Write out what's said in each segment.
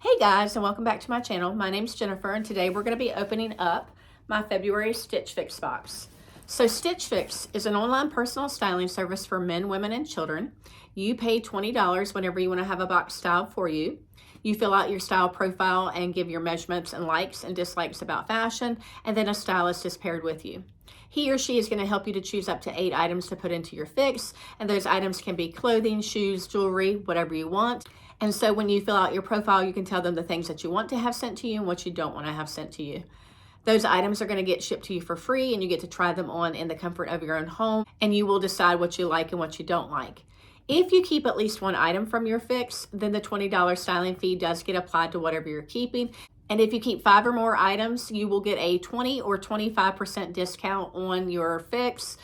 Hey guys, and welcome back to my channel. My name's Jennifer, and today we're going to be opening up my February Stitch Fix box. So Stitch Fix is an online personal styling service for men, women, and children. You pay $20 whenever you want to have a box styled for you. You fill out your style profile and give your measurements and likes and dislikes about fashion, and then a stylist is paired with you. He or she is going to help you to choose up to 8 items to put into your fix, and those items can be clothing, shoes, jewelry, whatever you want. And so when you fill out your profile, you can tell them the things that you want to have sent to you and what you don't want to have sent to you. Those items are going to get shipped to you for free, and you get to try them on in the comfort of your own home, and you will decide what you like and what you don't like. If you keep at least one item from your fix, then the $20 styling fee does get applied to whatever you're keeping. And if you keep 5 or more items, you will get a 20 or 25% discount on your fix.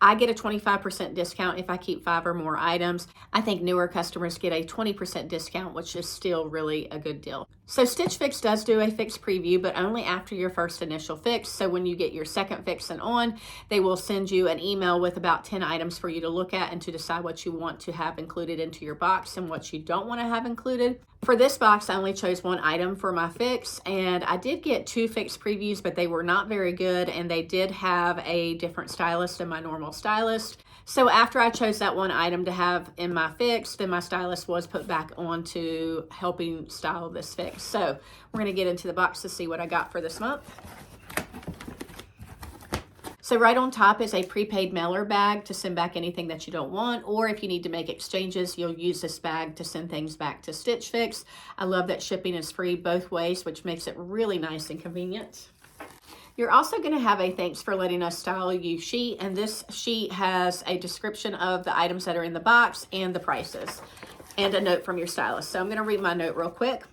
I get a 25% discount if I keep 5 or more items. I think newer customers get a 20% discount, which is still really a good deal. So Stitch Fix does do a fix preview, but only after your first initial fix. So when you get your second fix and on, they will send you an email with about 10 items for you to look at and to decide what you want to have included into your box and what you don't want to have included. For this box, I only chose 1 item for my fix, and I did get 2 fix previews, but they were not very good, and they did have a different stylist than my normal stylist. So after I chose that 1 item to have in my fix, then my stylist was put back on to helping style this fix. So we're going to get into the box to see what I got for this month. So right on top is a prepaid mailer bag to send back anything that you don't want, or if you need to make exchanges, you'll use this bag to send things back to Stitch Fix. I love that shipping is free both ways, which makes it really nice and convenient. You're also going to have a thanks for letting us style you sheet, and this sheet has a description of the items that are in the box and the prices, and a note from your stylist. So I'm going to read my note real quick.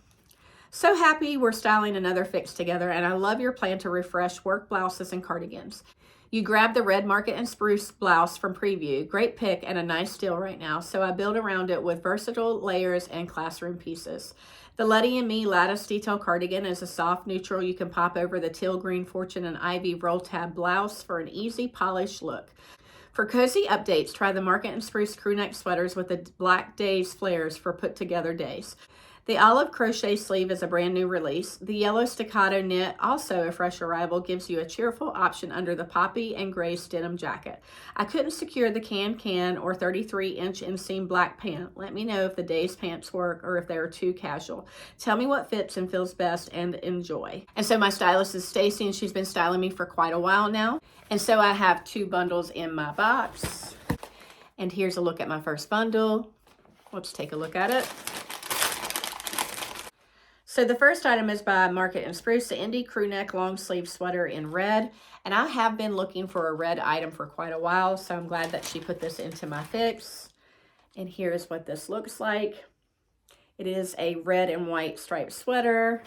So happy we're styling another fix together, and I love your plan to refresh work blouses and cardigans. You grabbed the red market and spruce blouse from preview. Great pick and a nice steal right now. So I build around it with versatile layers and classroom pieces. The LETY and Me Lattice Detail Cardigan is a soft neutral you can pop over the teal green Fortune and Ivy Rolltab blouse for an easy polished look. For cozy updates, try the Market and Spruce crew neck sweaters with the black Daze flares for put together days. The olive crochet sleeve is a brand new release. The yellow staccato knit, also a fresh arrival, gives you a cheerful option under the poppy and gray denim jacket. I couldn't secure the can or 33-inch inseam black pant. Let me know if the Daze pants work or if they are too casual. Tell me what fits and feels best and enjoy. And so my stylist is Stacy, and she's been styling me for quite a while now. And so I have 2 bundles in my box. And here's a look at my first bundle. Let's take a look at it. So the first item is by Market and Spruce, the Indy crew neck long sleeve sweater in red. And I have been looking for a red item for quite a while, so I'm glad that she put this into my fix. And here's what this looks like. It is a red and white striped sweater.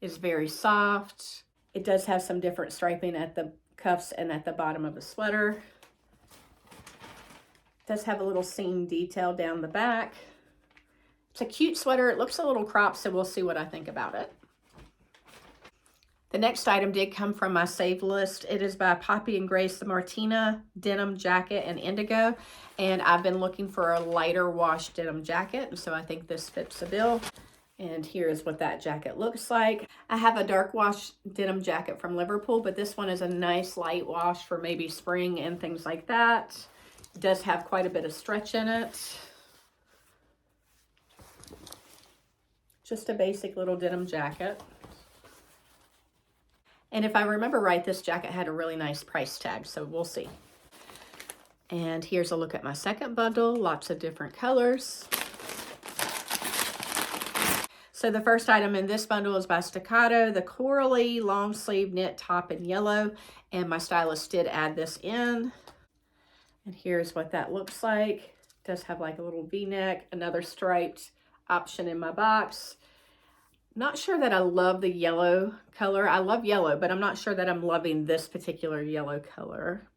It's very soft. It does have some different striping at the cuffs and at the bottom of the sweater. It does have a little seam detail down the back. It's a cute sweater. It looks a little cropped, so we'll see what I think about it. The next item did come from my save list. It is by Poppy and Grace, the Martina denim jacket in indigo. And I've been looking for a lighter wash denim jacket, and so I think this fits the bill. And here's what that jacket looks like. I have a dark wash denim jacket from Liverpool, but this one is a nice light wash for maybe spring and things like that. It does have quite a bit of stretch in it. Just a basic little denim jacket. And if I remember right, this jacket had a really nice price tag, so we'll see. And here's a look at my second bundle, lots of different colors. So the first item in this bundle is by Staccato, the Coralie long sleeve knit top in yellow, and my stylist did add this in. And here's what that looks like. It does have like a little V-neck, another striped option in my box. Not sure that I love the yellow color. I love yellow, but I'm not sure that I'm loving this particular yellow color.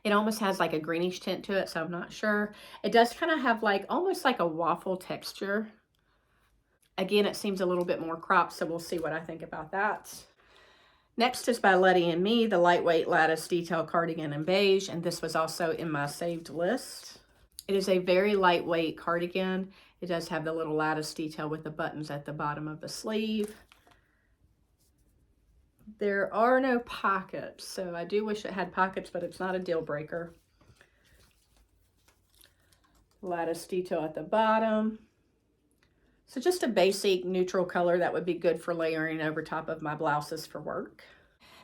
It almost has like a greenish tint to it, so I'm not sure. It does kind of have like almost like a waffle texture. Again, it seems a little bit more cropped, so we'll see what I think about that. Next is by LETY and Me, the lightweight lattice detail cardigan in beige, and this was also in my saved list. It is a very lightweight cardigan. It does have the little lattice detail with the buttons at the bottom of the sleeve. There are no pockets, so I do wish it had pockets, but it's not a deal breaker. Lattice detail at the bottom. So just a basic neutral color that would be good for layering over top of my blouses for work.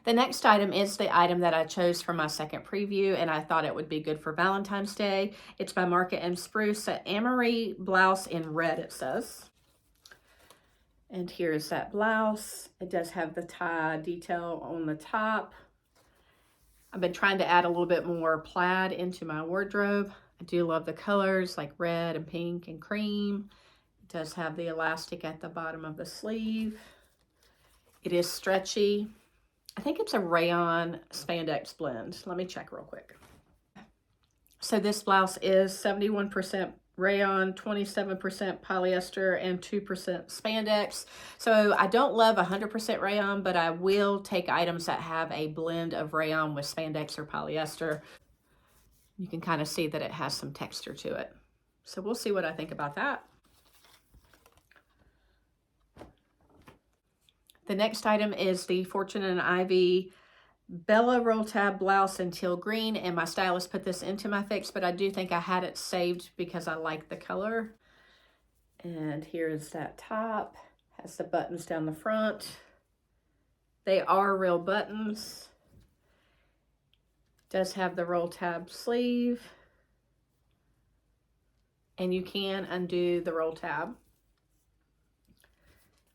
The next item is the item that I chose for my second preview, and I thought it would be good for Valentine's Day. It's by Market and Spruce, an Amerie blouse in red, it says. And here's that blouse. It does have the tie detail on the top. I've been trying to add a little bit more plaid into my wardrobe. I do love the colors like red and pink and cream. It does have the elastic at the bottom of the sleeve. It is stretchy. I think it's a rayon spandex blend. Let me check real quick. So this blouse is 71% rayon, 27% polyester, and 2% spandex. So I don't love 100% rayon, but I will take items that have a blend of rayon with spandex or polyester. You can kind of see that it has some texture to it. So we'll see what I think about that. The next item is the Fortune and Ivy Bella Rolltab blouse in teal green, and my stylist put this into my fix, but I do think I had it saved because I like the color. And here is that top. Has the buttons down the front. They are real buttons. Does have the roll tab sleeve. And you can undo the roll tab.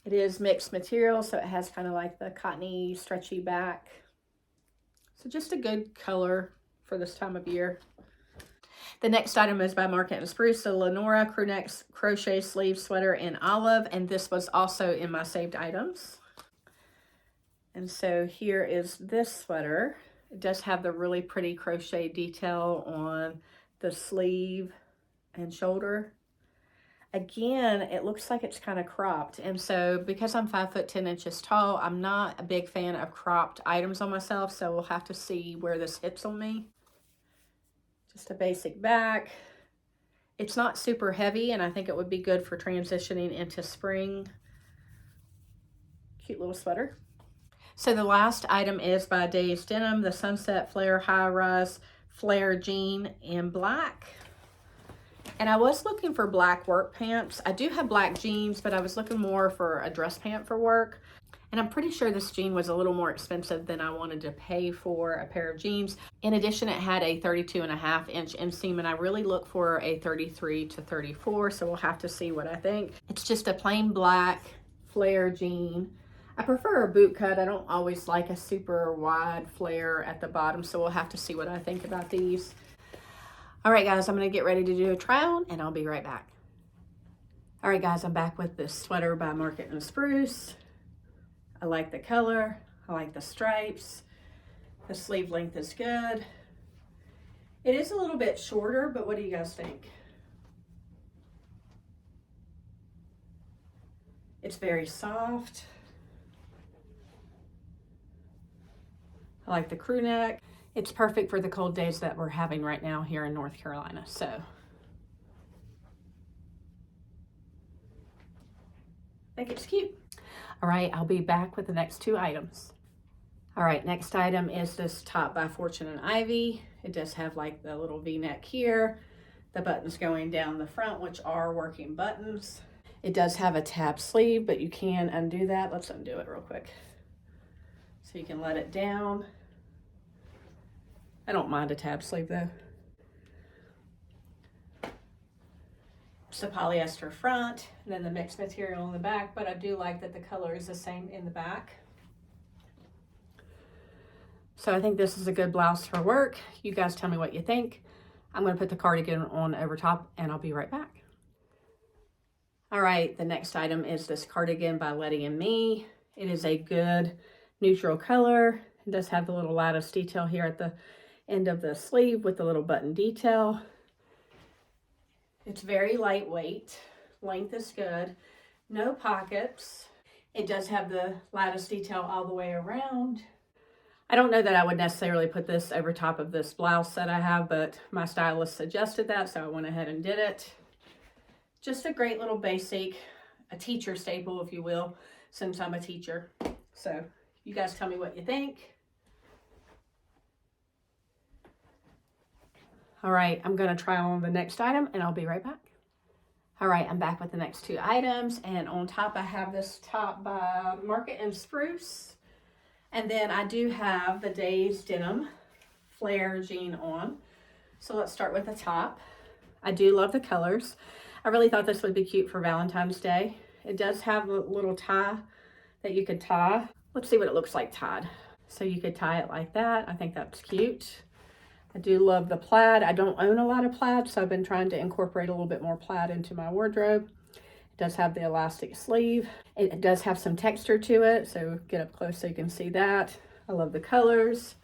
It is mixed material, so it has kind of like the cottony, stretchy back. So just a good color for this time of year. The next item is by Market and Spruce, the Lenora crew neck crochet sleeve sweater in olive, and this was also in my saved items. And so here is this sweater. It does have the really pretty crochet detail on the sleeve and shoulder. Again, it looks like it's kind of cropped. And so because I'm 5 foot 10 inches tall, I'm not a big fan of cropped items on myself. So we'll have to see where this hits on me. Just a basic back. It's not super heavy, and I think it would be good for transitioning into spring. Cute little sweater. So the last item is by Daze Denim, the Sunset Flare High Rise Flare Jean in black. And I was looking for black work pants. I do have black jeans, but I was looking more for a dress pant for work. And I'm pretty sure this jean was a little more expensive than I wanted to pay for a pair of jeans. In addition, it had a 32.5 inch inseam, and I really look for a 33 to 34, so we'll have to see what I think. It's just a plain black flare jean. I prefer a boot cut. I don't always like a super wide flare at the bottom, so we'll have to see what I think about these. All right, guys, I'm going to get ready to do a try on, and I'll be right back. All right, guys, I'm back with this sweater by Market and Spruce. I like the color. I like the stripes. The sleeve length is good. It is a little bit shorter, but what do you guys think? It's very soft. I like the crew neck. It's perfect for the cold days that we're having right now here in North Carolina. So I think it's cute. All right, I'll be back with the next two items. All right, next item is this top by Fortune and Ivy. It does have like the little V-neck here, the buttons going down the front, which are working buttons. It does have a tab sleeve, but you can undo that. Let's undo it real quick. So you can let it down. I don't mind a tab sleeve though. It's the polyester front and then the mixed material in the back, but I do like that the color is the same in the back. So I think this is a good blouse for work. You guys tell me what you think. I'm going to put the cardigan on over top and I'll be right back. All right, the next item is this cardigan by Letty and Me. It is a good neutral color. It does have the little lattice detail here at the end of the sleeve with the little button detail. It's very lightweight. Length is good. No pockets. It does have the lattice detail all the way around. I don't know that I would necessarily put this over top of this blouse that I have, but my stylist suggested that, so I went ahead and did it. Just a great little basic, a teacher staple, if you will, since I'm a teacher. So you guys tell me what you think. All right, I'm gonna try on the next item and I'll be right back. All right, I'm back with the next two items, and on top I have this top by Market and Spruce. And then I do have the Daze Denim flare jean on. So let's start with the top. I do love the colors. I really thought this would be cute for Valentine's Day. It does have a little tie that you could tie. Let's see what it looks like tied. So you could tie it like that. I think that's cute. I do love the plaid. I don't own a lot of plaid, so I've been trying to incorporate a little bit more plaid into my wardrobe. It does have the elastic sleeve. It does have some texture to it, so get up close so you can see that. I love the colors.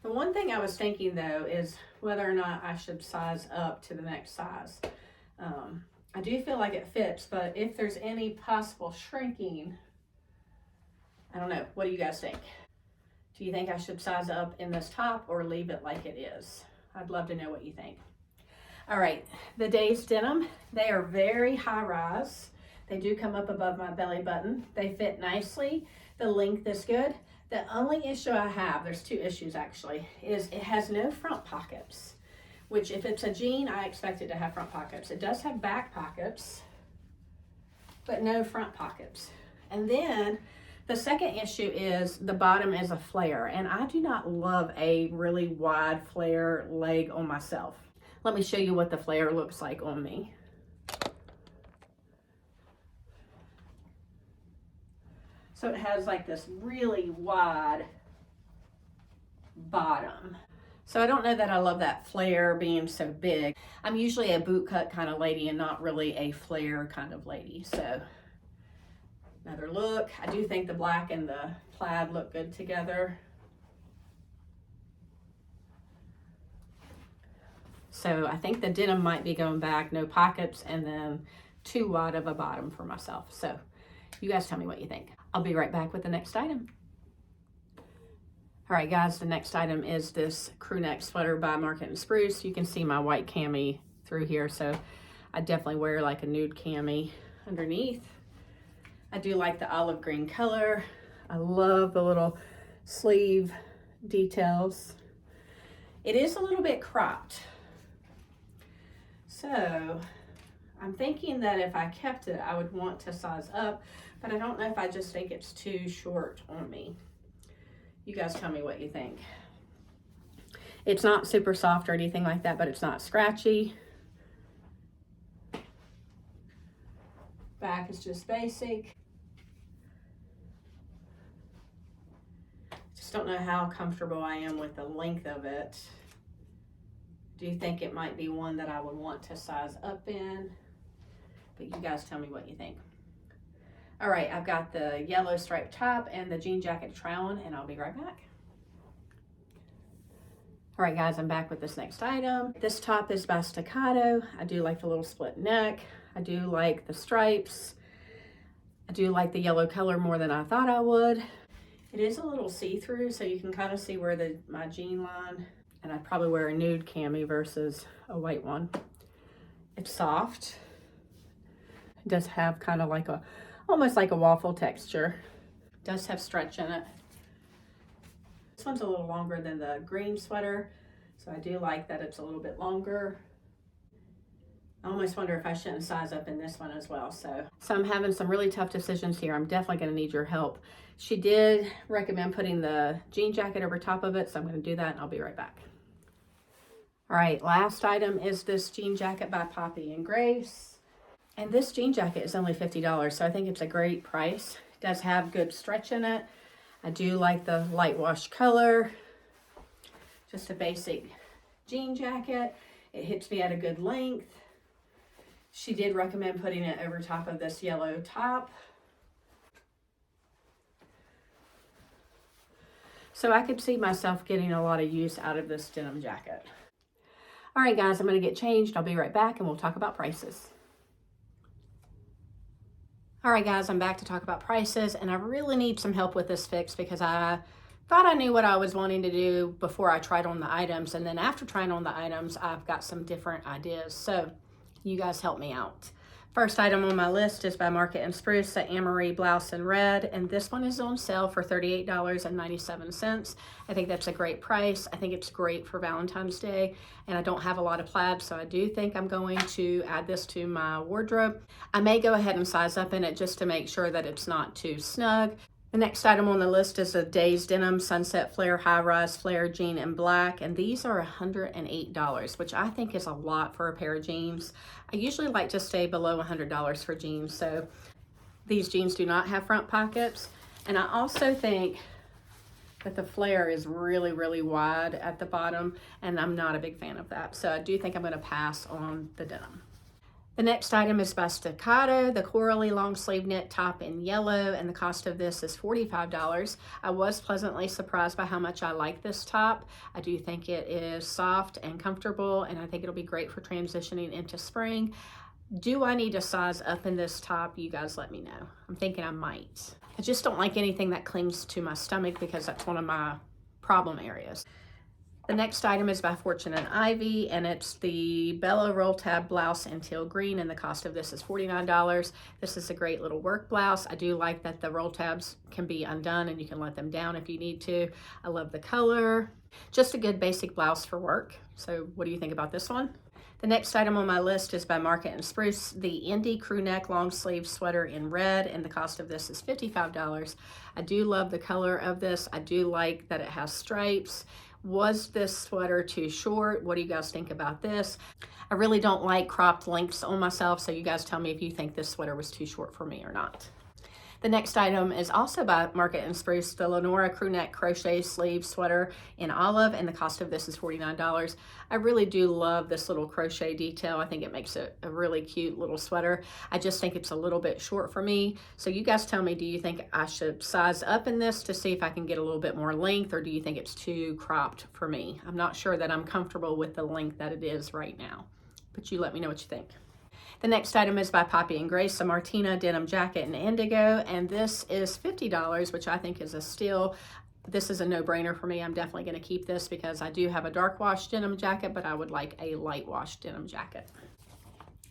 The one thing I was thinking though is whether or not I should size up to the next size. I do feel like it fits, but if there's any possible shrinking, I don't know. What do you guys think? Do you think I should size up in this top or leave it like it is? I'd love to know what you think. All right, the Daze Denim, they are very high rise. They do come up above my belly button. They fit nicely. The length is good. The only issue I have, there's two issues actually, is it has no front pockets, which if it's a jean, I expect it to have front pockets. It does have back pockets, but no front pockets. And then the second issue is the bottom is a flare, and I do not love a really wide flare leg on myself. Let me show you what the flare looks like on me. So it has like this really wide bottom. So I don't know that I love that flare being so big. I'm usually a boot cut kind of lady and not really a flare kind of lady. So another look. I do think the black and the plaid look good together. So I think the denim might be going back, no pockets, and then too wide of a bottom for myself. So you guys tell me what you think. I'll be right back with the next item. All right, guys, the next item is this crew neck sweater by Market and Spruce. You can see my white cami through here, so I definitely wear like a nude cami underneath. I do like the olive green color. I love the little sleeve details. It is a little bit cropped. So I'm thinking that if I kept it, I would want to size up, but I don't know if I just think it's too short on me. You guys tell me what you think. It's not super soft or anything like that, but it's not scratchy. Back is just basic. Just don't know how comfortable I am with the length of it. Do you think it might be one that I would want to size up in? But you guys tell me what you think. All right, I've got the yellow striped top and the jean jacket to try on, and I'll be right back. All right, guys, I'm back with this next item. This top is by Staccato. I do like the little split neck. I do like the stripes. I do like the yellow color more than I thought I would. It is a little see-through, so you can kind of see where my jean line, and I'd probably wear a nude cami versus a white one. It's soft. It does have kind of like almost like a waffle texture. It does have stretch in it. This one's a little longer than the green sweater, so I do like that it's a little bit longer. I almost wonder if I shouldn't size up in this one as well. So I'm having some really tough decisions here. I'm definitely gonna need your help. She did recommend putting the jean jacket over top of it, so I'm gonna do that and I'll be right back. All right, last item is this jean jacket by Poppy and Grace. And this jean jacket is only $50, so I think it's a great price. It does have good stretch in it. I do like the light wash color. Just a basic jean jacket. It hits me at a good length. She did recommend putting it over top of this yellow top. So I could see myself getting a lot of use out of this denim jacket. All right, guys, I'm gonna get changed. I'll be right back and we'll talk about prices. All right, guys, I'm back to talk about prices, and I really need some help with this fix because I thought I knew what I was wanting to do before I tried on the items, and then after trying on the items, I've got some different ideas. So you guys help me out. First item on my list is by Market and Spruce, the Amerie blouse in red, and this one is on sale for $38.97. I think that's a great price. I think it's great for Valentine's Day, and I don't have a lot of plaid, so I do think I'm going to add this to my wardrobe. I may go ahead and size up in it just to make sure that it's not too snug. The next item on the list is a Daze Denim Sunset Flare High Rise Flare Jean in black, and these are $108, which I think is a lot for a pair of jeans. I usually like to stay below $100 for jeans, so these jeans do not have front pockets. And I also think that the flare is really, really wide at the bottom, and I'm not a big fan of that. So I do think I'm gonna pass on the denim. The next item is by Staccato, the Coralie long sleeve knit top in yellow, and the cost of this is $45. I was pleasantly surprised by how much I like this top. I do think it is soft and comfortable, and I think it'll be great for transitioning into spring. Do I need to size up in this top? You guys let me know. I'm thinking I might. I just don't like anything that clings to my stomach because that's one of my problem areas. The next item is by Fortune and Ivy, and it's the Bella Rolltab blouse in teal green, and the cost of this is $49. This is a great little work blouse. I do like that the roll tabs can be undone and you can let them down if you need to. I love the color. Just a good basic blouse for work. So what do you think about this one? The next item on my list is by Market and Spruce, the Indy crew neck long sleeve sweater in red, and the cost of this is $55. I do love the color of this. I do like that it has stripes. Was this sweater too short? What do you guys think about this? I really don't like cropped lengths on myself, so you guys tell me if you think this sweater was too short for me or not. The next item is also by Market and Spruce, the Lenora crew neck crochet sleeve sweater in olive, and the cost of this is $49. I really do love this little crochet detail. I think it makes it a really cute little sweater. I just think it's a little bit short for me. So you guys tell me, do you think I should size up in this to see if I can get a little bit more length, or do you think it's too cropped for me? I'm not sure that I'm comfortable with the length that it is right now, but you let me know what you think. The next item is by Poppy and Grace, a Martina denim jacket in indigo, and this is $50, which I think is a steal. This is a no-brainer for me. I'm definitely going to keep this because I do have a dark wash denim jacket, but I would like a light wash denim jacket.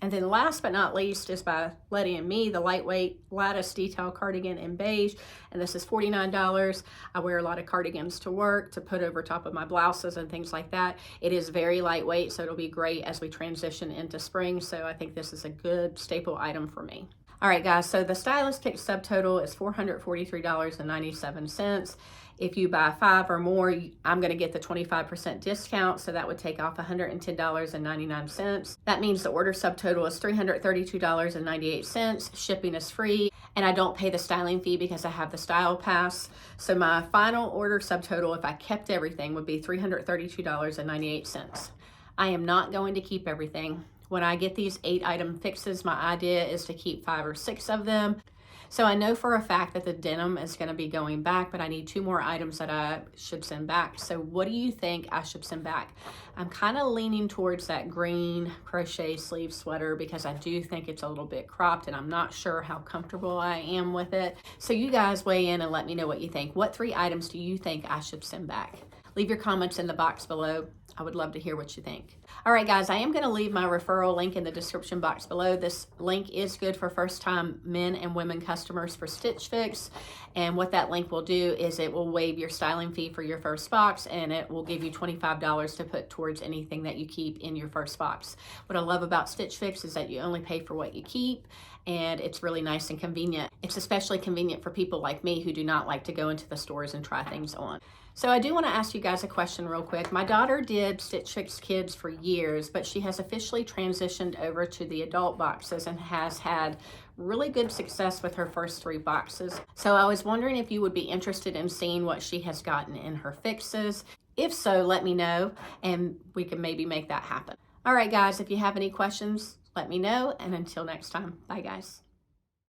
And then last but not least is by Letty and Me, the lightweight lattice detail cardigan in beige, and this is $49. I wear a lot of cardigans to work, to put over top of my blouses and things like that. It is very lightweight, so it'll be great as we transition into spring, so I think this is a good staple item for me. All right, guys, so the Stylist Pick subtotal is $443.97. If you buy 5 or more, I'm going to get the 25% discount, so that would take off $110.99. That means the order subtotal is $332.98. Shipping is free, and I don't pay the styling fee because I have the Style Pass. So my final order subtotal, if I kept everything, would be $332.98. I am not going to keep everything. When I get these 8-item fixes, my idea is to keep 5 or 6 of them. So I know for a fact that the denim is going to be going back, but I need 2 more items that I should send back. So what do you think I should send back? I'm kind of leaning towards that green crochet sleeve sweater because I do think it's a little bit cropped and I'm not sure how comfortable I am with it. So you guys weigh in and let me know what you think. What 3 items do you think I should send back? Leave your comments in the box below. I would love to hear what you think. All right, guys, I am going to leave my referral link in the description box below. This link is good for first-time men and women customers for Stitch Fix. And what that link will do is it will waive your styling fee for your first box, and it will give you $25 to put towards anything that you keep in your first box. What I love about Stitch Fix is that you only pay for what you keep, and it's really nice and convenient. It's especially convenient for people like me who do not like to go into the stores and try things on. So I do want to ask you guys a question real quick. My daughter did Stitch Fix Kids for years, but she has officially transitioned over to the adult boxes and has had really good success with her first 3 boxes. So I was wondering if you would be interested in seeing what she has gotten in her fixes. If so, let me know and we can maybe make that happen. All right, guys, if you have any questions, let me know. And until next time, bye, guys.